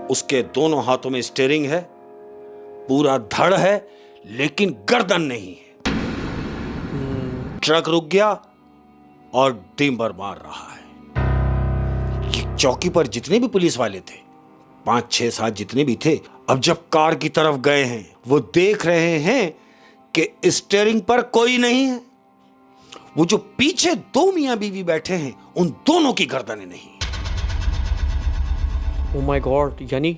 उसके दोनों हाथों में स्टीयरिंग है, पूरा धड़ है, लेकिन गर्दन नहीं है। ट्रक रुक गया और डिम्बर मार रहा है। ये चौकी पर जितने भी पुलिस वाले थे, 5, 6, 7 जितने भी थे, अब जब कार की तरफ गए हैं, वो देख रहे हैं कि स्टीयरिंग पर कोई नहीं है। वो जो पीछे 2 मियां बीवी बैठे हैं, उन दोनों की गर्दनें नहीं। ओह माय गॉड, यानी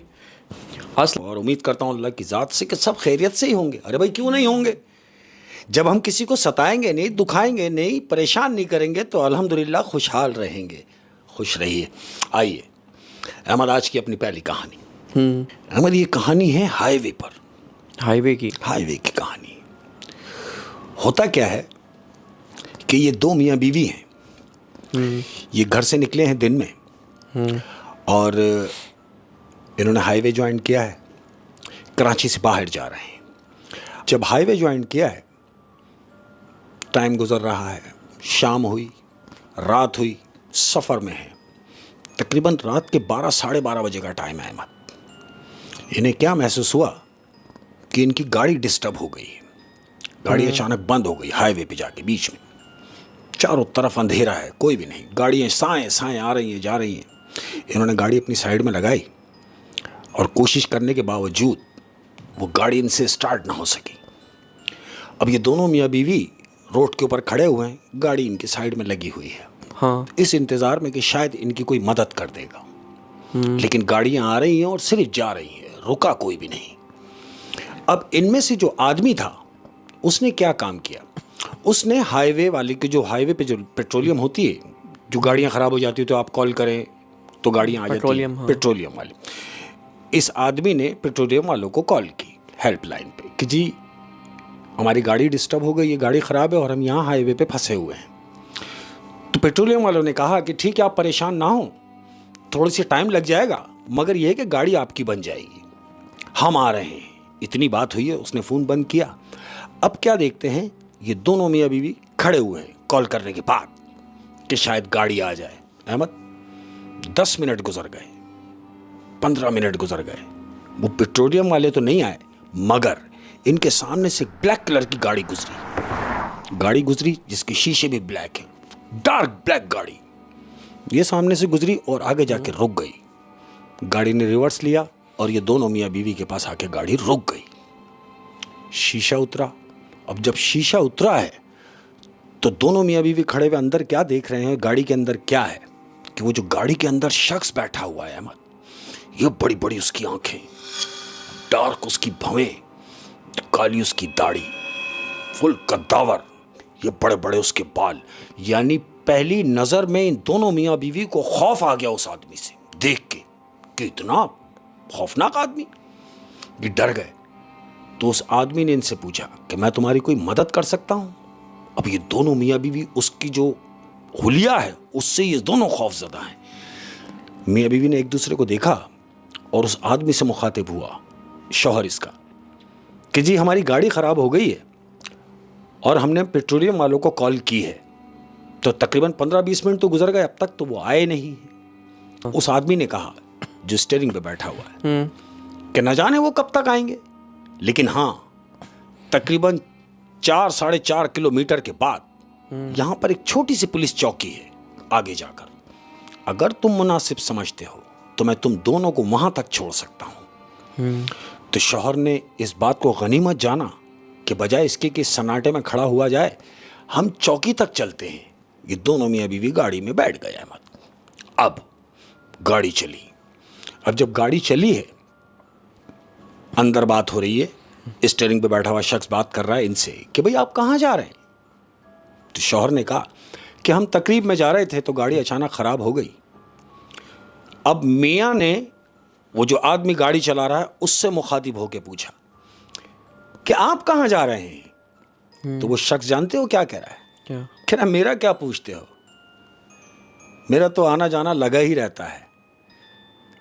और उम्मीद करता हूं अल्लाह की जात से कि सब खैरियत से ही होंगे। अरे भाई क्यों नहीं होंगे? जब हम किसी को सताएंगे नहीं, दुखाएंगे नहीं, परेशान नहीं करेंगे तो अल्हम्दुलिल्लाह खुशहाल रहेंगे। खुश रहिए। आइए अहमद, आज की अपनी पहली कहानी। अहमद, ये कहानी है हाईवे पर। हाईवे की कहानी। होता क्या है कि ये 2 मियाँ बीवी हैं। ये घर से निकले हैं दिन में और इन्होंने हाईवे ज्वाइन किया है। कराची से बाहर जा रहे हैं। जब हाईवे ज्वाइन किया है, टाइम गुजर रहा है, शाम हुई, रात हुई, सफ़र में है। तकरीबन रात के 12, साढ़े 12 बजे का टाइम है। अहमद, इन्हें क्या महसूस हुआ कि इनकी गाड़ी डिस्टर्ब हो गई। गाड़ी अचानक बंद हो गई हाईवे पे जाके बीच में। चारों तरफ अंधेरा है, कोई भी नहीं। गाड़ियाँ साएं साएं आ रही हैं, जा रही हैं। इन्होंने गाड़ी अपनी साइड में लगाई और कोशिश करने के बावजूद वो गाड़ी इनसे स्टार्ट ना हो सकी। अब ये दोनों मियाँ बीवी रोड के ऊपर खड़े हुए हैं, गाड़ी इनकी साइड में लगी हुई है। हाँ। इस इंतज़ार में कि शायद इनकी कोई मदद कर देगा। लेकिन गाड़ियाँ आ रही हैं और सिर्फ जा रही हैं, रुका कोई भी नहीं। अब इनमें से जो आदमी था, उसने क्या काम किया? उसने हाईवे वाले के, जो हाईवे पे जो पेट्रोलियम होती है, जो गाड़ियाँ ख़राब हो जाती है तो आप कॉल करें तो गाड़ियाँ आ जाती हैं। हाँ। पेट्रोलियम वाले। इस आदमी ने पेट्रोलियम वालों को कॉल की हेल्पलाइन पे कि जी हमारी गाड़ी डिस्टर्ब हो गई, ये गाड़ी ख़राब है और हम यहाँ हाईवे पे फंसे हुए हैं। तो पेट्रोलियम वालों ने कहा कि ठीक है, आप परेशान ना हो, थोड़ी सी टाइम लग जाएगा, मगर यह है कि गाड़ी आपकी बन जाएगी, हम आ रहे हैं। इतनी बात हुई है, उसने फ़ोन बंद किया। अब क्या देखते हैं, ये दोनों मियाँ बीवी खड़े हुए हैं कॉल करने के बाद कि शायद गाड़ी आ जाए। अहमद, 10 मिनट गुजर गए, 15 मिनट गुजर गए, वो पेट्रोलियम वाले तो नहीं आए, मगर इनके सामने से ब्लैक कलर की गाड़ी गुजरी जिसके शीशे भी ब्लैक है, डार्क ब्लैक गाड़ी। ये सामने से गुजरी और आगे जाके रुक गई। गाड़ी ने रिवर्स लिया और ये दोनों मियाँ बीवी के पास आके गाड़ी रुक गई। शीशा उतरा। अब जब शीशा उतरा है तो दोनों मियाँ बीवी खड़े हुए अंदर क्या देख रहे हैं, गाड़ी के अंदर क्या है कि वो जो गाड़ी के अंदर शख्स बैठा हुआ है अहमद, ये बड़ी बड़ी उसकी आंखें, डार्क उसकी भवें, काली उसकी दाढ़ी, फुल कद्दावर, ये बड़े बड़े उसके बाल। यानी पहली नज़र में इन दोनों मियाँ बीवी को खौफ आ गया उस आदमी से देख के कि इतना खौफनाक आदमी। ये डर गए। तो उस आदमी ने इनसे पूछा कि मैं तुम्हारी कोई मदद कर सकता हूँ? अब ये दोनों मियाँ बीवी, उसकी जो हुलिया है उससे ये दोनों खौफजदा हैं। मियाँ बीवी ने एक दूसरे को देखा और उस आदमी से मुखातिब हुआ, शौहर इसका, कि जी हमारी गाड़ी ख़राब हो गई है और हमने पेट्रोलियम वालों को कॉल की है, तो तकरीबन 15-20 मिनट तो गुजर गए, अब तक तो वो आए नहीं। उस आदमी ने कहा, जो स्टीयरिंग पे बैठा हुआ है, कि न जाने वो कब तक आएंगे, लेकिन हाँ तकरीबन 4-4.5 किलोमीटर के बाद यहाँ पर एक छोटी सी पुलिस चौकी है आगे जाकर। अगर तुम मुनासिब समझते हो तो मैं तुम दोनों को वहाँ तक छोड़ सकता हूँ। तो शौहर ने इस बात को गनीमत जाना कि बजाय इसके कि सन्नाटे में खड़ा हुआ जाए, हम चौकी तक चलते हैं। ये दोनों मियाँ बीवी गाड़ी में बैठ गए अहमद। अब गाड़ी चली। अब जब गाड़ी चली है, अंदर बात हो रही है, स्टीयरिंग पे बैठा हुआ शख्स बात कर रहा है इनसे कि भाई आप कहाँ जा रहे हैं? तो शौहर ने कहा कि हम तकरीब में जा रहे थे तो गाड़ी अचानक ख़राब हो गई। अब मियाँ ने, वो जो आदमी गाड़ी चला रहा है, उससे मुखातिब होकर पूछा कि आप कहाँ जा रहे हैं? तो वो शख्स जानते हो क्या कह रहा है? क्या? कह रहा, मेरा क्या पूछते हो, मेरा तो आना जाना लगा ही रहता है,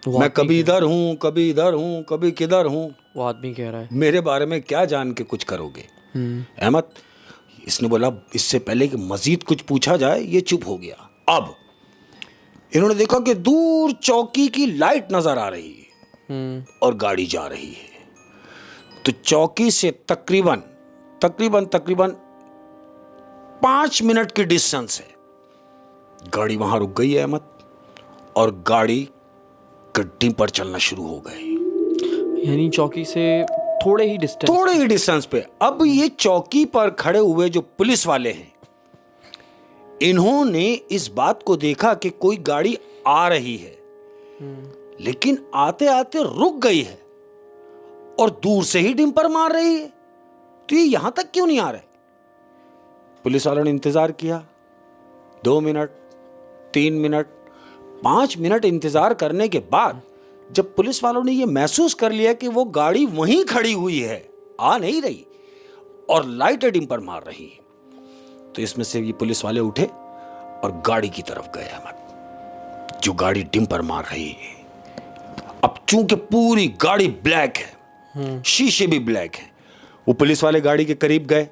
मैं कभी इधर हूँ, कभी इधर हूँ, कभी किधर हूँ। वो आदमी कह रहा है, मेरे बारे में क्या जान के कुछ करोगे? अहमद, इसने बोला इससे पहले कि मजीद कुछ पूछा जाए, ये चुप हो गया। अब इन्होंने देखा कि दूर चौकी की लाइट नजर आ रही है। और गाड़ी जा रही है। तो चौकी से तकरीबन 5 मिनट की डिस्टेंस है। गाड़ी वहां रुक गई है अहमद, और गाड़ी गड्डी पर चलना शुरू हो गई। यानी चौकी से थोड़े ही डिस्टेंस पे। अब ये चौकी पर खड़े हुए जो पुलिस वाले हैं, इन्होंने इस बात को देखा कि कोई गाड़ी आ रही है, लेकिन आते आते रुक गई है और दूर से ही डिंपर मार रही है। तो ये यहां तक क्यों नहीं आ रहे? पुलिस वालों ने इंतजार किया, 2 मिनट, 3 मिनट, 5 मिनट इंतजार करने के बाद जब पुलिस वालों ने यह महसूस कर लिया कि वो गाड़ी वहीं खड़ी हुई है, आ नहीं रही और लाइट डिंपर मार रही है, तो इसमें से ये पुलिस वाले उठे और गाड़ी की तरफ गए अहमद, जो गाड़ी डिंपर मार रही है। अब चूंकि पूरी गाड़ी ब्लैक है, शीशे भी ब्लैक है, वो पुलिस वाले गाड़ी के करीब गए।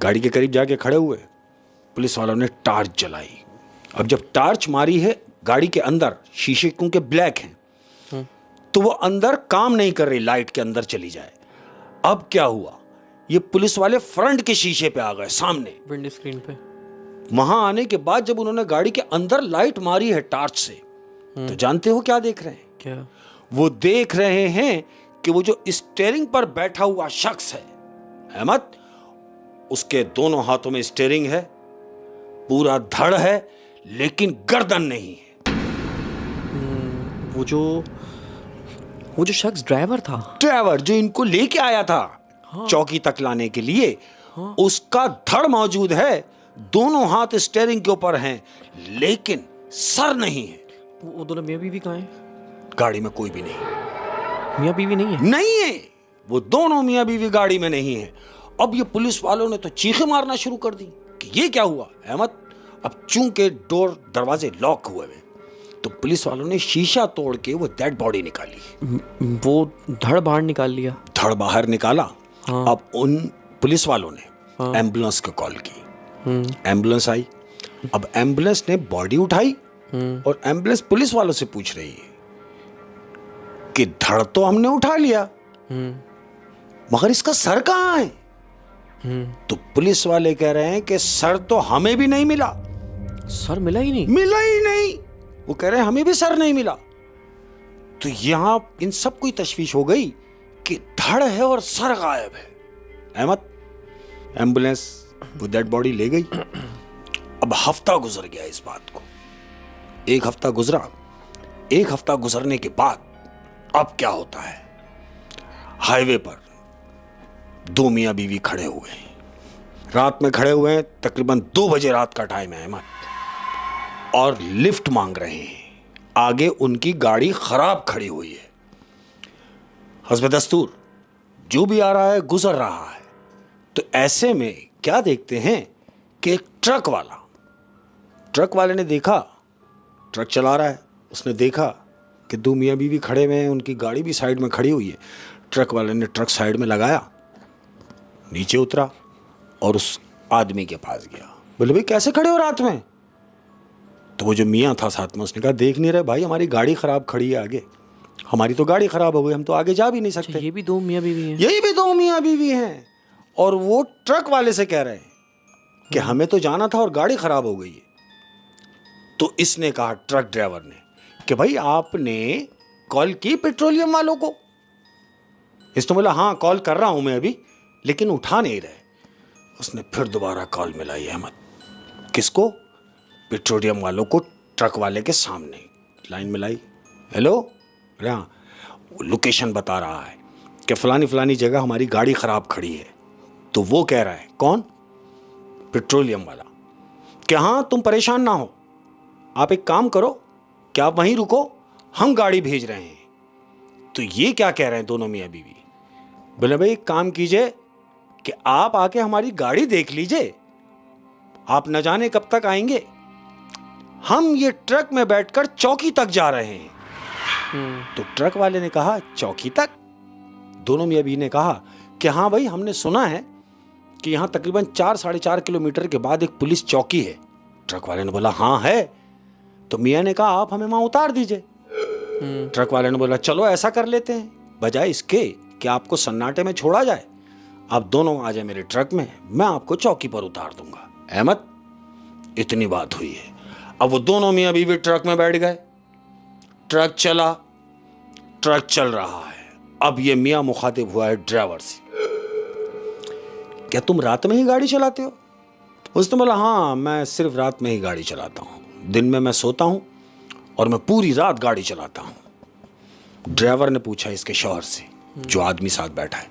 गाड़ी के करीब जाके खड़े हुए, पुलिस वालों ने टार्च जलाई। अब जब टार्च मारी है गाड़ी के अंदर, शीशे क्योंकि ब्लैक हैं, तो वो अंदर काम नहीं कर रही, लाइट के अंदर चली जाए। अब क्या हुआ, ये पुलिस वाले फ्रंट के शीशे पे आ गए, सामने विंडो स्क्रीन पे। वहां आने के बाद जब उन्होंने गाड़ी के अंदर लाइट मारी है टार्च से, तो जानते हो क्या देख रहे हैं? क्या? वो देख रहे हैं कि वो जो स्टीयरिंग पर बैठा हुआ शख्स है अहमद, उसके दोनों हाथों में स्टीयरिंग है, पूरा धड़ है, लेकिन गर्दन नहीं है। वो जो शख्स ड्राइवर जो इनको लेके आया था, हाँ। चौकी तक लाने के लिए, हाँ। उसका धड़ मौजूद है, दोनों हाथ स्टीयरिंग के ऊपर हैं, लेकिन सर नहीं है। वो दोनों मियां बीवी कहाँ हैं? गाड़ी में कोई भी नहीं। मियां बीवी नहीं है? नहीं है, वो दोनों मियां बीवी गाड़ी में नहीं है। अब ये पुलिस वालों ने तो चीखें मारना शुरू कर दी कि ये क्या हुआ अहमद। अब चूंकि दरवाजे लॉक हुए हैं, तो पुलिस वालों ने शीशा तोड़ के वो डेड बॉडी निकाली। वो धड़ बाहर निकाल लिया? धड़ बाहर निकाला। हाँ। अब उन पुलिस वालों ने हाँ। एम्बुलेंस को कॉल की। एम्बुलेंस आई। अब एम्बुलेंस ने बॉडी उठाई और एम्बुलेंस पुलिस वालों से पूछ रही है कि धड़ तो हमने उठा लिया, मगर इसका सर कहाँ है? तो पुलिस वाले कह रहे हैं कि सर तो हमें भी नहीं मिला। सर मिला ही नहीं? मिला ही नहीं। वो कह रहे हैं हमें भी सर नहीं मिला। तो यहां इन सब को तशवीश हो गई कि धड़ है और सर गायब है अहमद। एम्बुलेंस वो डेड बॉडी ले गई। अब हफ्ता गुजर गया इस बात को, 1 हफ्ता गुजरा। 1 हफ्ता गुजरने के बाद अब क्या होता है, हाईवे पर 2 मियां बीवी खड़े हुए हैं, रात में खड़े हुए हैं, तकरीबन 2 बजे रात का टाइम है अहमद, और लिफ्ट मांग रहे हैं। आगे उनकी गाड़ी खराब खड़ी हुई है। हस्ब दस्तूर जो भी आ रहा है गुजर रहा है। तो ऐसे में क्या देखते हैं कि एक ट्रक वाले ने देखा, ट्रक चला रहा है, उसने देखा कि 2 मियां बीवी खड़े हुए हैं, उनकी गाड़ी भी साइड में खड़ी हुई है। ट्रक वाले ने ट्रक साइड में लगाया, नीचे उतरा और उस आदमी के पास गया। बोले भाई कैसे खड़े हो रात में? तो वो जो मियाँ था साथ में, उसने कहा देख नहीं रहे भाई, हमारी गाड़ी खराब खड़ी है आगे, हमारी तो गाड़ी खराब हो गई, हम तो आगे जा भी नहीं सकते। ये भी 2 मियां बीवी हैं? यही भी 2 मियाँ बीवी हैं। और वो ट्रक वाले से कह रहे हैं कि हमें तो जाना था और गाड़ी खराब हो गई है। तो इसने कहा, ट्रक ड्राइवर ने, कि भाई आपने कॉल की पेट्रोलियम वालों को? इसने बोला हाँ कॉल कर रहा हूं मैं अभी, लेकिन उठा नहीं रहे। उसने फिर दोबारा कॉल मिलाई अहमद। किसको? पेट्रोलियम वालों को, ट्रक वाले के सामने लाइन मिलाई। हेलो, हाँ, लोकेशन बता रहा है कि फलानी जगह हमारी गाड़ी खराब खड़ी है। तो वो कह रहा है, कौन? पेट्रोलियम वाला, कि हाँ तुम परेशान ना हो, आप एक काम करो कि आप वहीं रुको, हम गाड़ी भेज रहे हैं। तो ये क्या कह रहे हैं दोनों मियाँ बीवी? बोले भाई एक काम कीजिए कि आप आके हमारी गाड़ी देख लीजिए, आप न जाने कब तक आएंगे, हम ये ट्रक में बैठकर चौकी तक जा रहे हैं। तो ट्रक वाले ने कहा चौकी तक? दोनों मियाँ बीवी ने कहा कि हाँ भाई, हमने सुना है कि यहाँ तकरीबन 4-4.5 किलोमीटर के बाद एक पुलिस चौकी है। ट्रक वाले ने बोला हाँ है। तो मियाँ ने कहा आप हमें वहाँ उतार दीजिए। ट्रक वाले ने बोला चलो ऐसा कर लेते हैं, बजाय इसके कि आपको सन्नाटे में छोड़ा जाए, आप दोनों आ जाए मेरे ट्रक में, मैं आपको चौकी पर उतार दूंगा। अहमद, इतनी बात हुई है। अब वो दोनों मियाँ बीवी ट्रक में बैठ गए, ट्रक चला, ट्रक चल रहा है। अब ये मियाँ मुखातिब हुआ है ड्राइवर से, क्या तुम रात में ही गाड़ी चलाते हो? उसने बोला हाँ, मैं सिर्फ रात में ही गाड़ी चलाता हूँ, दिन में मैं सोता हूँ और मैं पूरी रात गाड़ी चलाता हूँ। ड्राइवर ने पूछा इसके शौहर से, जो आदमी साथ बैठा है,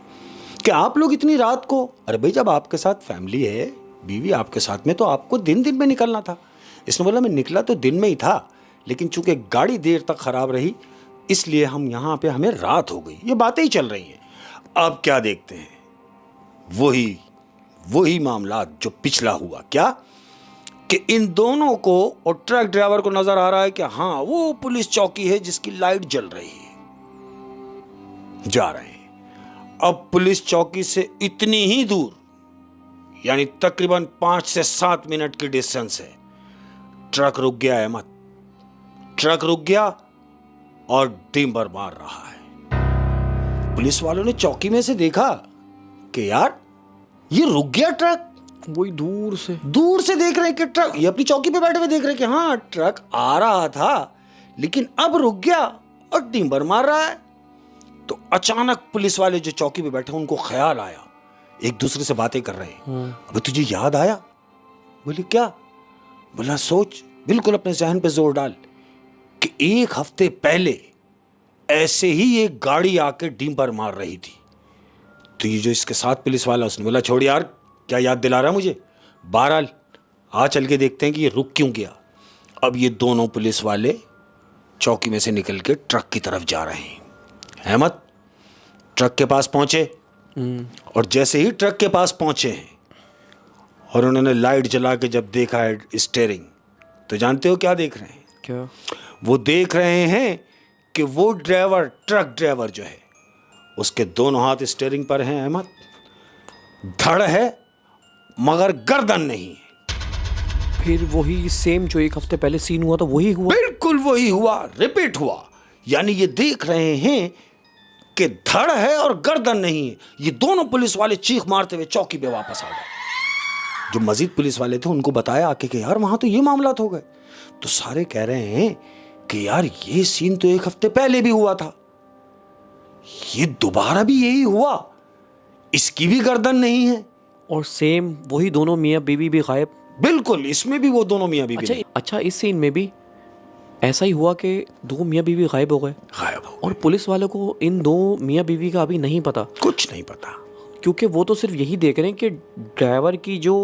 कि आप लोग इतनी रात को? अरे भाई, जब आपके साथ फैमिली है, बीवी आपके साथ में, तो आपको दिन दिन में निकलना था। इसने बोला मैं निकला तो दिन में ही था, लेकिन चूंकि गाड़ी देर तक खराब रही इसलिए हम यहाँ पे, हमें रात हो गई। ये बातें ही चल रही हैं। अब क्या देखते हैं, वही मामला जो पिछला हुआ, क्या कि इन दोनों को और ट्रक ड्राइवर को नजर आ रहा है कि हाँ वो पुलिस चौकी है जिसकी लाइट जल रही है। जा रहे हैं। अब पुलिस चौकी से इतनी ही दूर, यानी तकरीबन 5 से 7 मिनट की डिस्टेंस है, ट्रक रुक गया। अहमद, ट्रक रुक गया और डिम्बर मार रहा है। पुलिस वालों ने चौकी में से देखा कि यार ये रुक गया ट्रक। वही दूर से देख रहे हैं कि ट्रक, ये अपनी चौकी पे बैठे हुए देख रहे हैं कि हाँ ट्रक आ रहा था लेकिन अब रुक गया और डिम्बर मार रहा है। तो अचानक पुलिस वाले जो चौकी पे बैठे उनको ख्याल आया, एक दूसरे से बातें कर रहे हैं, अबे तुझे याद आया? बोले क्या? बोला सोच, बिल्कुल अपने जहन पे जोर डाल कि 1 हफ्ते पहले ऐसे ही एक गाड़ी आके डिम्बर मार रही थी। तो ये जो इसके साथ पुलिस वाला, उसने बोला छोड़ यार, क्या याद दिला रहा है मुझे, बहरहाल आ चल के देखते हैं कि ये रुक क्यों गया। अब ये दोनों पुलिस वाले चौकी में से निकल के ट्रक की तरफ जा रहे हैं। अहमद, ट्रक के पास पहुंचे और जैसे ही ट्रक के पास पहुंचे हैं और उन्होंने लाइट जला के जब देखा है स्टीयरिंग, तो जानते हो क्या देख रहे हैं? क्या? वो देख रहे हैं कि वो ड्राइवर, ट्रक ड्राइवर जो है, उसके दोनों हाथ स्टीयरिंग पर हैं। अहमद, धड़ है मगर गर्दन नहीं है। फिर वही सेम जो 1 हफ्ते पहले सीन हुआ था वही हुआ? बिल्कुल वही हुआ, रिपीट हुआ। यानी ये देख रहे हैं कि धड़ है और गर्दन नहीं है। ये दोनों पुलिस वाले चीख मारते हुए चौकी पे वापस आ गए। जो मजीद पुलिस वाले थे उनको बताया आके कि यार वहां तो ये मामला हो गए। तो सारे कह रहे हैं कि यार ये सीन तो 1 हफ्ते पहले भी हुआ था, ये दोबारा भी यही हुआ, इसकी भी गर्दन नहीं है और सेम वही दोनों मियाँ बीवी भी गायब। बिल्कुल, इसमें भी वो दोनों मियाँ बीवी। अच्छा, इस सीन में भी ऐसा ही हुआ कि 2 मियाँ बीवी गायब हो गए। और पुलिस वालों को इन 2 मियाँ बीवी का अभी नहीं पता, कुछ नहीं पता, क्योंकि वो तो सिर्फ यही देख रहे हैं कि ड्राइवर की जो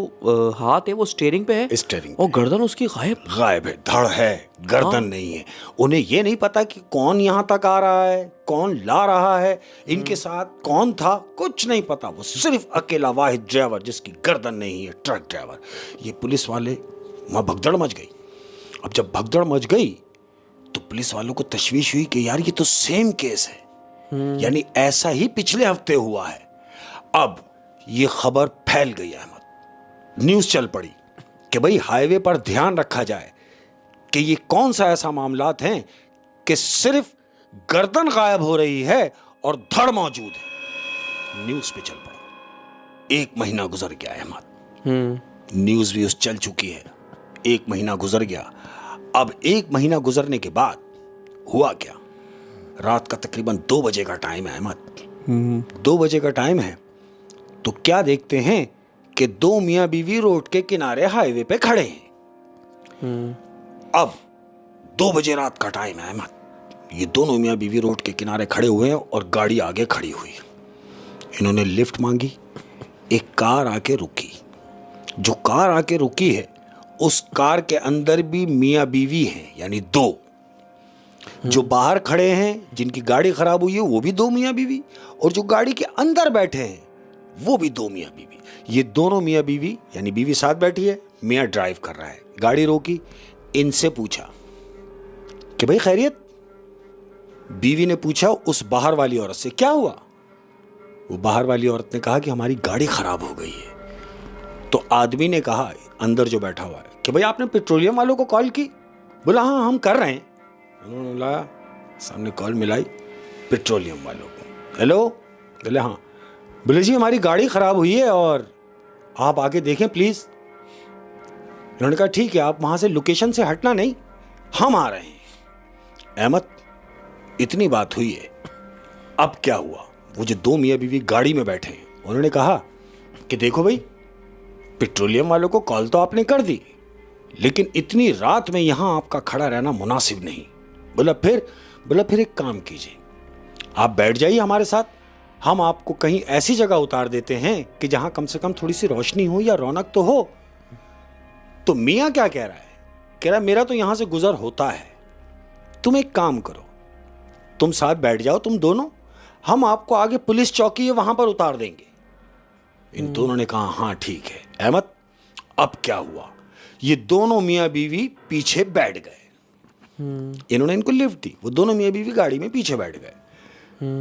हाथ है वो स्टीयरिंग पे है, स्टीयरिंग और गर्दन उसकी गायब है, धड़ है, गर्दन नहीं है। उन्हें ये नहीं पता कि कौन यहां तक आ रहा है, कौन ला रहा है, इनके साथ कौन था, कुछ नहीं पता। वो सिर्फ अकेला वाहिद ड्राइवर जिसकी गर्दन नहीं है, ट्रक ड्राइवर। ये पुलिस वाले, वहां भगदड़ मच गई। अब जब भगदड़ मच गई तो पुलिस वालों को तशवीश हुई कि यार ये तो सेम केस है, यानी ऐसा ही पिछले हफ्ते हुआ है। अब ये खबर फैल गई अहमद, न्यूज़ चल पड़ी कि भाई हाईवे पर ध्यान रखा जाए कि ये कौन सा ऐसा मामलात हैं कि सिर्फ गर्दन गायब हो रही है और धड़ मौजूद है। न्यूज़ पे चल पड़ा। 1 महीना गुजर गया अहमद, न्यूज़ भी उस चल चुकी है। 1 महीना गुजर गया। अब 1 महीना गुजरने के बाद हुआ क्या? रात का तकरीबन 2 बजे का टाइम है अहमद, 2 बजे का टाइम है। तो क्या देखते हैं कि 2 मियाँ बीवी रोड के किनारे हाईवे पे खड़े हैं। अब 2 बजे रात का टाइम है अहमद, ये दोनों मियाँ बीवी रोड के किनारे खड़े हुए हैं और गाड़ी आगे खड़ी हुई। इन्होंने लिफ्ट मांगी, एक कार आके रुकी। जो कार आके रुकी है उस कार के अंदर भी मियाँ बीवी हैं, यानी 2। जो बाहर खड़े हैं जिनकी गाड़ी खराब हुई है वो भी 2 मियाँ बीवी, और जो गाड़ी के अंदर बैठे हैं वो भी 2 मियाँ बीवी। ये दोनों मियाँ बीवी, यानी बीवी साथ बैठी है, मियाँ ड्राइव कर रहा है। गाड़ी रोकी, इनसे पूछा कि भाई खैरियत? बीवी ने पूछा उस बाहर वाली औरत से, क्या हुआ? वो बाहर वाली औरत ने कहा कि हमारी गाड़ी खराब हो गई है। तो आदमी ने कहा, अंदर जो बैठा हुआ है, कि भाई आपने पेट्रोलियम वालों को कॉल की? बोला हाँ हम कर रहे हैं। उन्होंने बोला सामने कॉल मिलाई पेट्रोलियम वालों को। हेलो, बोले हाँ। बोले जी हमारी गाड़ी ख़राब हुई है और आप आके देखें प्लीज़। उन्होंने कहा ठीक है, आप वहाँ से लोकेशन से हटना नहीं, हम आ रहे हैं। अहमद, इतनी बात हुई है। अब क्या हुआ, वो जो दो मियाँ बीवी गाड़ी में बैठे हैं, उन्होंने कहा कि देखो भाई, पेट्रोलियम वालों को कॉल तो आपने कर दी, लेकिन इतनी रात में यहाँ आपका खड़ा रहना मुनासिब नहीं। बोला फिर एक काम कीजिए, आप बैठ जाइए हमारे साथ, हम आपको कहीं ऐसी जगह उतार देते हैं कि जहां कम से कम थोड़ी सी रोशनी हो या रौनक तो हो। तो मियाँ क्या कह रहा है, कह रहा है मेरा तो यहां से गुजर होता है, तुम एक काम करो, तुम साथ बैठ जाओ तुम दोनों, हम आपको आगे पुलिस चौकी है वहां पर उतार देंगे। इन दोनों ने कहा हाँ ठीक है। अहमद, अब क्या हुआ, ये दोनों मियाँ बीवी पीछे बैठ गए। इन्होंने इनको लिफ्ट दी, वो दोनों मियाँ बीवी गाड़ी में पीछे बैठ गए।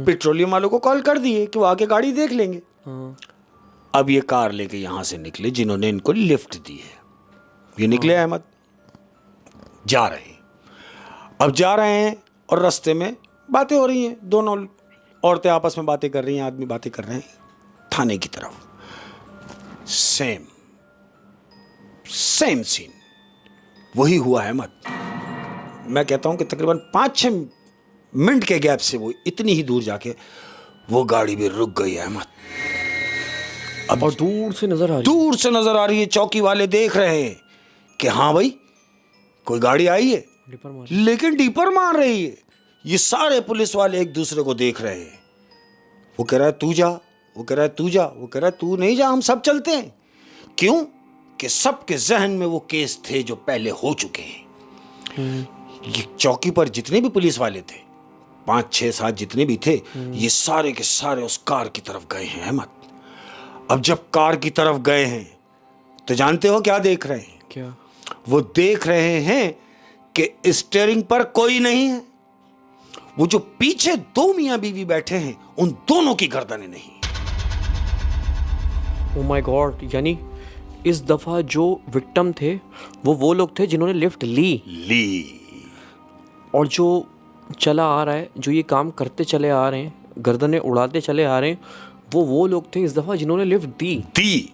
पेट्रोलियम वालों को कॉल कर दिए कि वो आके गाड़ी देख लेंगे। अब ये कार लेके यहां से निकले जिन्होंने इनको लिफ्ट दी है। ये निकले अहमद, जा रहे हैं। अब जा रहे हैं और रास्ते में बातें हो रही हैं, दोनों औरतें आपस में बातें कर रही हैं, आदमी बातें कर रहे हैं। थाने की तरफ सेम सीन वही हुआ है। अहमद, मैं कहता हूं कि तकरीबन 5-6 मिनट के गैप से वो इतनी ही दूर जाके वो गाड़ी भी रुक गई है। अहमद, अब और दूर से नजर आ रही है। चौकी वाले देख रहे हैं कि हाँ भाई कोई गाड़ी आई है, लेकिन डीपर मार रही है। ये सारे पुलिस वाले एक दूसरे को देख रहे हैं। वो कह रहा है तू जा, वो कह रहा है तू जा, वो कह रहा है तू नहीं जा, हम सब चलते हैं। क्यों कि सबके जहन में वो केस थे जो पहले हो चुके हैं। ये चौकी पर जितने भी पुलिस वाले थे, 5, 6, 7 जितने भी थे, ये सारे के सारे उस कार की तरफ गए हैं। अहमद, अब जब कार की तरफ गए हैं तो जानते हो क्या देख रहे हैं? क्या? वो देख रहे हैं कि स्टीयरिंग पर कोई नहीं है। वो जो पीछे दो मियां बीवी बैठे हैं, उन दोनों की गर्दनें नहीं। ओह माय गॉड, यानी इस दफा जो विक्टिम थे वो लोग थे जिन्होंने लिफ्ट ली, और जो चला आ रहा है, जो ये काम करते चले आ रहे हैं, गर्दनें उड़ाते चले आ रहे हैं, वो लोग थे इस दफा जिन्होंने लिफ्ट दी,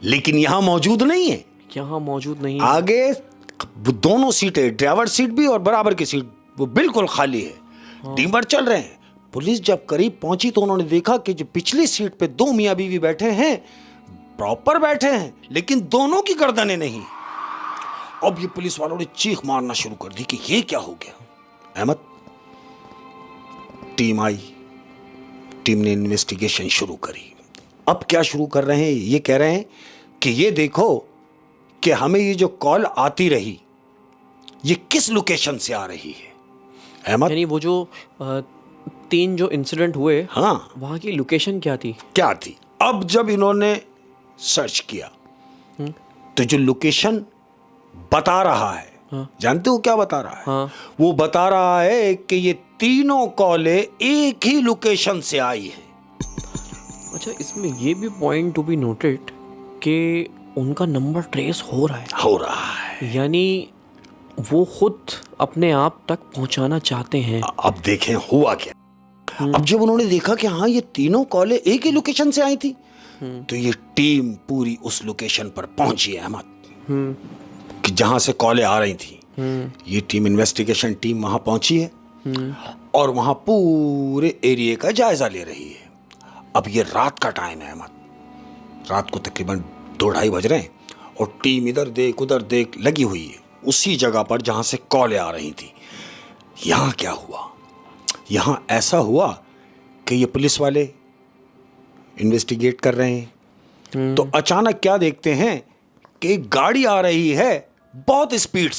लेकिन यहां मौजूद नहीं है। यहाँ मौजूद नहीं है। आगे वो दोनों सीटें, ड्राइवर सीट भी और बराबर की सीट, वो बिल्कुल खाली है। डीमर चल रहे हैं। पुलिस जब करीब पहुंची तो उन्होंने देखा कि जो पिछली सीट पे दो मियां बीवी बैठे हैं, प्रॉपर बैठे हैं, लेकिन दोनों की गर्दनें नहीं। अब ये पुलिस वालों ने चीख मारना शुरू कर दी कि ये क्या हो गया। अहमद, टीम आई, टीम ने इन्वेस्टिगेशन शुरू करी। अब क्या शुरू कर रहे हैं, ये कह रहे हैं कि ये देखो कि हमें ये जो कॉल आती रही, ये किस लोकेशन से आ रही है। अहमद, यानी वो जो 3 जो इंसिडेंट हुए, हाँ, वहां की लोकेशन क्या थी? अब जब इन्होंने सर्च किया तो जो लोकेशन बता रहा है, जानते हो क्या बता रहा है? हाँ। वो बता रहा है कि ये तीनों कॉलें एक ही लोकेशन से आई हैं। अच्छा, इसमें ये भी पॉइंट टू बी नोटेड कि उनका नंबर ट्रेस हो रहा है, यानी वो खुद अपने आप तक पहुंचाना चाहते हैं। अब देखें हुआ क्या। अब जब उन्होंने देखा कि हाँ ये तीनों कॉलें एक ही लोकेशन से आई थी, तो ये टीम पूरी उस लोकेशन पर पहुंची है। अहमद, कि जहां से कॉलें आ रही थी, ये टीम, इन्वेस्टिगेशन टीम वहां पहुंची है और वहां पूरे एरिया का जायजा ले रही है। अब ये रात का टाइम है अहमद, रात को तकरीबन 2-2:30 बज रहे हैं और टीम इधर देख उधर देख लगी हुई है उसी जगह पर जहां से कॉलें आ रही थी। यहाँ क्या हुआ, यहाँ ऐसा हुआ कि ये पुलिस वाले इन्वेस्टिगेट कर रहे हैं, तो अचानक क्या देखते हैं कि एक गाड़ी आ रही है बहुत स्पीड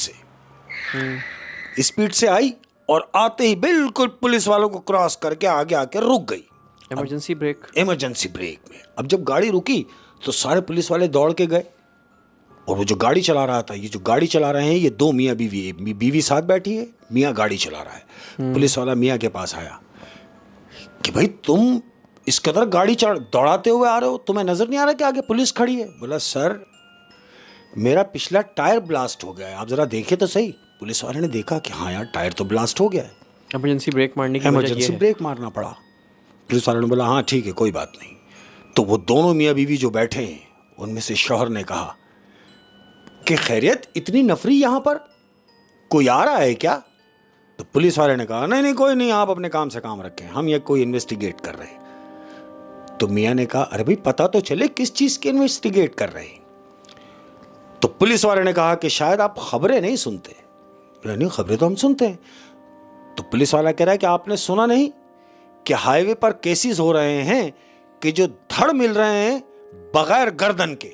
से आई और आते ही बिल्कुल पुलिस वालों को क्रॉस करके आगे आके रुक गई। इमरजेंसी ब्रेक में। अब जब गाड़ी रुकी तो सारे पुलिस वाले दौड़ के गए और वो जो गाड़ी चला रहा था, ये जो गाड़ी चला रहे हैं, ये दो मियाँ बीवी साथ बैठी है, मियाँ गाड़ी चला रहा है। पुलिस वाला मियाँ के पास आया कि भाई तुम इस कदर गाड़ी दौड़ाते हुए आ रहे हो, तुम्हें नजर नहीं आ रहा कि आगे पुलिस खड़ी है? बोला सर मेरा पिछला टायर ब्लास्ट हो गया है, आप जरा देखे तो सही। पुलिस वाले ने देखा कि हाँ यार टायर तो ब्लास्ट हो गया है। इमरजेंसी ब्रेक मारने की वजह ये इमरजेंसी है। ब्रेक मारना पड़ा। पुलिस वाले ने बोला हाँ ठीक है कोई बात नहीं। तो वो दोनों मियाँ बीवी जो बैठे हैं उनमें से शौहर ने कहा कि खैरियत इतनी नफरी यहाँ पर कोई आ रहा है क्या? तो पुलिस वाले ने कहा नहीं नहीं कोई नहीं, आप अपने काम से काम रखें, हम ये कोई इन्वेस्टिगेट कर रहे हैं। तो मियाँ ने कहा अरे भाई पता तो चले किस चीज़ की इन्वेस्टिगेट कर रहे हैं। तो पुलिस वाले ने कहा कि शायद आप खबरें नहीं सुनते। नहीं खबरें तो हम सुनते हैं। तो पुलिस वाला कह रहा है कि आपने सुना नहीं कि हाईवे पर केसेस हो रहे हैं कि जो धड़ मिल रहे हैं बगैर गर्दन के।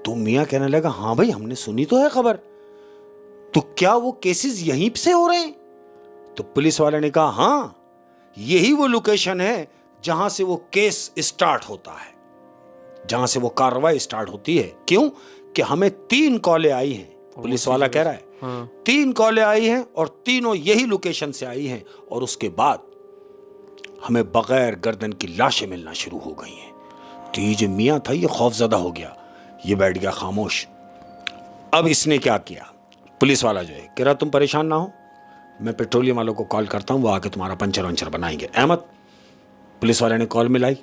तो मियाँ कहने लगा हाँ भाई हमने सुनी तो है खबर, तो क्या वो केसेस यहीं से हो रहे हैं? तो पुलिस वाले ने कहा हाँ यही वो लोकेशन है जहां से वो केस स्टार्ट होता है, जहां से वो कार्रवाई स्टार्ट होती है। क्यों कि हमें 3 कॉलें आई हैं। पुलिस वाला कह रहा है हाँ। 3 कॉलें आई हैं और तीनों यही लोकेशन से आई हैं और उसके बाद हमें बगैर गर्दन की लाशें मिलना शुरू हो गई हैं। तो ये जो मियाँ था ये खौफजदा हो गया, ये बैठ गया खामोश। अब इसने क्या किया, पुलिस वाला जो है कह रहा तुम परेशान ना हो, मैं पेट्रोलियम वालों को कॉल करता हूँ, वो आके तुम्हारा पंचर वंचर बनाएंगे। अहमद, पुलिस वाले ने कॉल मिलाई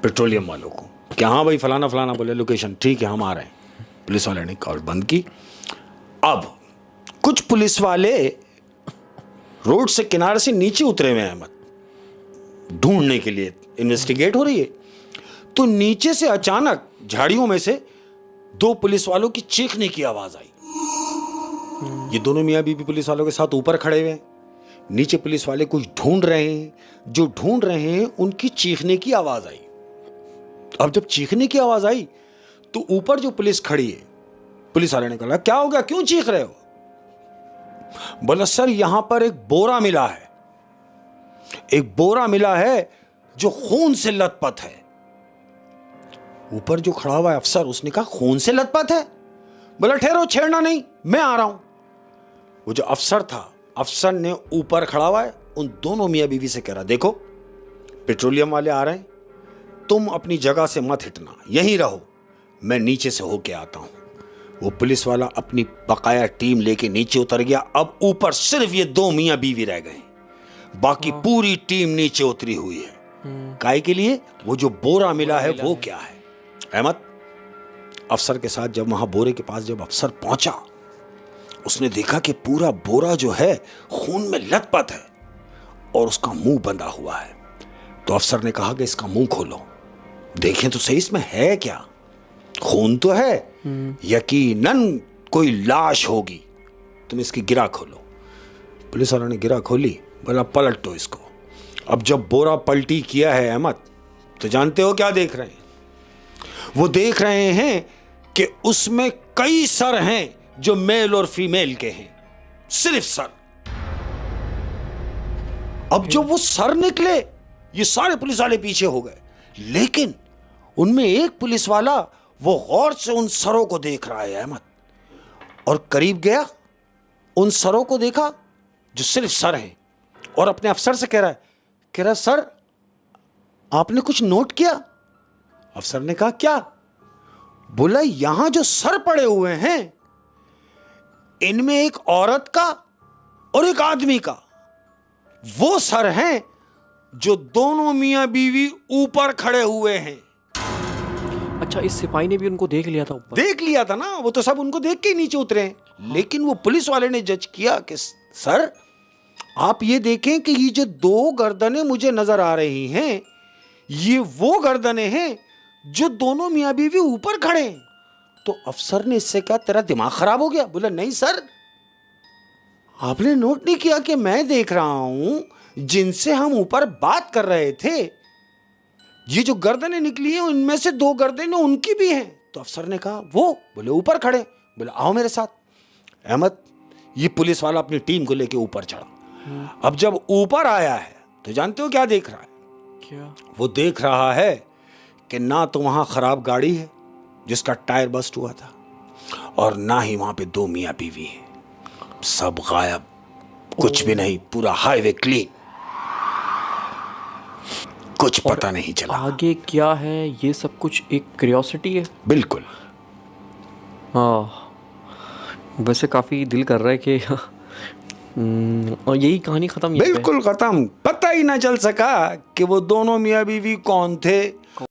पेट्रोलियम वालों को कि हाँ भाई फलाना फलाना बोले लोकेशन, ठीक है हम आ रहे हैं। पुलिस वाले ने कॉल बंद की। अब कुछ पुलिस वाले रोड से किनारे से नीचे उतरे हुए हैं अहमद, ढूंढने के लिए, इन्वेस्टिगेट हो रही है। तो नीचे से अचानक झाड़ियों में से 2 पुलिस वालों की चीखने की आवाज आई। ये दोनों मियाँ बीवी पुलिस वालों के साथ ऊपर खड़े हुए हैं, नीचे पुलिस वाले कुछ ढूंढ रहे हैं। जो ढूंढ रहे हैं उनकी चीखने की आवाज आई। अब जब चीखने की आवाज आई तो ऊपर जो पुलिस खड़ी है, पुलिस वाले ने कहा क्या हो गया, क्यों चीख रहे हो? बोला सर यहां पर एक बोरा मिला है, एक बोरा मिला है जो खून से लथपथ है। ऊपर जो खड़ा हुआ है अफसर, उसने कहा खून से लथपथ है? बोला ठहरो छेड़ना नहीं, मैं आ रहा हूं। वो जो अफसर था, अफसर ने ऊपर खड़ा हुआ है उन दोनों मियाँ बीवी से कह रहा देखो पेट्रोलियम वाले आ रहे हैं, तुम अपनी जगह से मत हिटना, यहीं रहो, मैं नीचे से होके आता हूं। वो पुलिस वाला अपनी बकाया टीम लेके नीचे उतर गया। अब ऊपर सिर्फ ये 2 मियाँ बीवी रह गए, बाकी पूरी टीम नीचे उतरी हुई है। काहे के लिए? वो जो बोरा मिला है वो क्या है। अहमद, अफसर के साथ जब वहां बोरे के पास जब अफसर पहुंचा, उसने देखा कि पूरा बोरा जो है खून में लथपथ है और उसका मुंह बंधा हुआ है। तो अफसर ने कहा कि इसका मुंह खोलो, देखें तो सही इसमें है क्या। खून तो है, यकीनन कोई लाश होगी, तुम इसकी गिरा खोलो। पुलिस वालों ने गिरा खोली, बोला पलटो इसको। अब जब बोरा पलटी किया है अहमद, तो जानते हो क्या देख रहे हैं? वो देख रहे हैं कि उसमें कई सर हैं जो मेल और फीमेल के हैं, सिर्फ सर। अब जो वो सर निकले, ये सारे पुलिस वाले पीछे हो गए, लेकिन उनमें एक पुलिस वाला वो गौर से उन सरों को देख रहा है अहमद, और करीब गया, उन सरों को देखा जो सिर्फ सर हैं, और अपने अफसर से कह रहा सर आपने कुछ नोट किया? अफसर ने कहा क्या? बोला यहां जो सर पड़े हुए हैं इनमें एक औरत का और एक आदमी का, वो सर हैं जो दोनों मियां बीवी ऊपर खड़े हुए हैं। अच्छा, इस सिपाही ने भी उनको देख लिया था ऊपर? देख लिया था ना, वो तो सब उनको देख के ही नीचे उतरे हैं। लेकिन वो पुलिस वाले ने जज किया कि सर आप ये देखें कि ये जो 2 गर्दनें मुझे नजर आ रही हैं, ये वो गर्दनें हैं जो दोनों मियाँ बीवी ऊपर खड़े हैं। तो अफसर ने इससे कहा तेरा दिमाग खराब हो गया? बोला नहीं सर, आपने नोट नहीं किया कि मैं देख रहा हूं जिनसे हम ऊपर बात कर रहे थे, ये जो गर्दनें निकली हैं उनमें से 2 गर्दनें उनकी भी हैं। तो अफसर ने कहा वो? बोले ऊपर खड़े। बोले आओ मेरे साथ। अहमद, ये पुलिस वाला अपनी टीम को लेके ऊपर चढ़ा। अब जब ऊपर आया है तो जानते हो क्या देख रहा है? क्या? वो देख रहा है कि ना तो वहां खराब गाड़ी है जिसका टायर बस्ट हुआ था, और ना ही वहां पे 2 मियाँ बीवी हैं, सब गायब, कुछ भी नहीं, पूरा हाईवे क्लीन, कुछ पता नहीं चला। आगे क्या है ये सब कुछ एक क्यूरियोसिटी है। बिल्कुल। हाँ, वैसे काफ़ी दिल कर रहा है कि और यही कहानी खत्म। बिल्कुल खत्म। पता ही ना चल सका कि वो दोनों मियाँ बीवी कौन थे,